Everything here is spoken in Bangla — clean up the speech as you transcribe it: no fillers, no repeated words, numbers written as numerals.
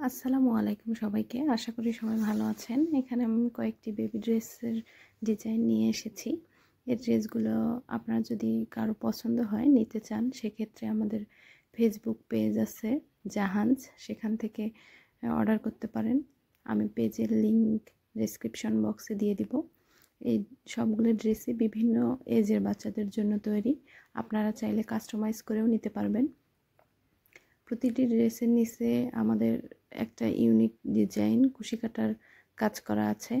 আসসালামু আলাইকুম সবাইকে। আশা করি সবাই ভালো আছেন। এখানে আমি কয়েকটি বেবি ড্রেসের ডিজাইন নিয়ে এসেছি। এই ড্রেসগুলো আপনার যদি কারো পছন্দ হয় নিতে চান, সেক্ষেত্রে আমাদের ফেসবুক পেজ আছে জাহানজ, সেখান থেকে অর্ডার করতে পারেন। আমি পেজের লিংক ডেসক্রিপশন বক্সে দিয়ে দিব। এই সবগুলো ড্রেসই বিভিন্ন এজের বাচ্চাদের জন্য তৈরি। আপনারা চাইলে কাস্টমাইজ করেও নিতে পারবেন। প্রতিটি ড্রেসের নিচে আমাদের একটা ইউনিক ডিজাইন কুশি কাটার কাজ করা আছে।